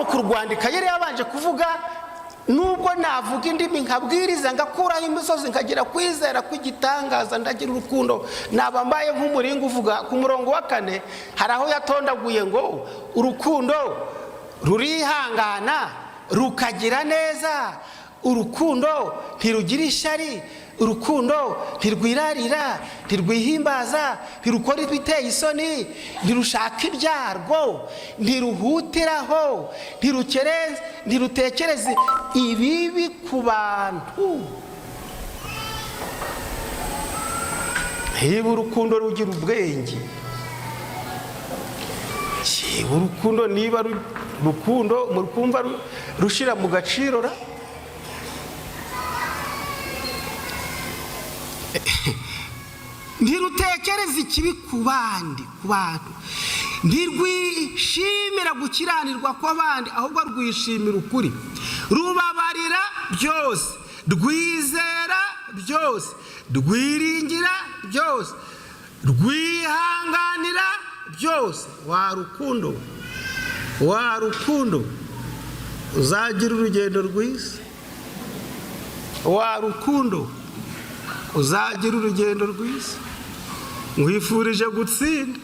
mu kurwandika yari yabanje kuvuga nubwo navuga indimi nkabwiriza ngakuraho imisozi nkagira kwizera kw'igitangaza ndagira urukundo naba mbaye nk'umuringa uvuga ku murongo wa 4 hari aho yatondaguye ngo urukundo rurihangana rukagira neza, urukundo ntirugira ishyari, urukundo ntirwirarira, ntirwihimbaza, ntirukora ibiteye isoni, ntirushaka ibyarwo, ntiruhutiraho, ntirutekereze ibibi ku bantu. Niba urukundo rugira ubwenge, urukundo niba rukundo murukumva rushira mu gaciro ra ntirutekereze ikibi ku bandi, ku bantu, ntirwishimira gukiranirwa kw'abandi, ahubwo rwishimira ukuri, rubabarira byose, rwizera byose, rwiringira byose, rwihanganira byose. Wa rukundo uzagira urugendo rwiza, wa rukundo uzagira urugendo rwiza, nkwifurije gutsinda.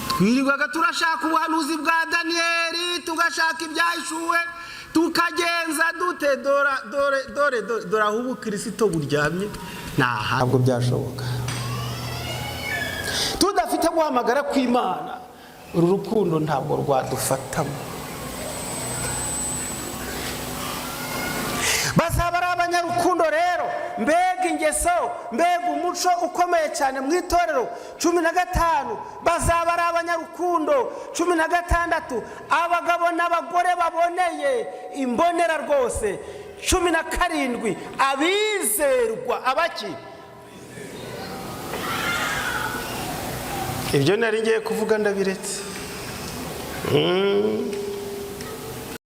Twirirwaga turashaka ubuhanuzi bwa Daniyeli, tugashaka ibyahishuwe, tukagenza dute, dore aho ubukristo buryamye ntabwo byashoboka. Tudafite guhamagara kw'Imana, uru rukundo ntabwo rwadufatamo. Bazaba ari abanyarukundo rero, mbega ingeso, mbega umuco ukomeye cyane mu itorero. 15 bazaba ari abanyarukundo. 16 abagabo n'abagore baboneye, imbonera rwose. 17 abizerwa, abaki. Ibyo nari ngiye kuvuga ndabiretse.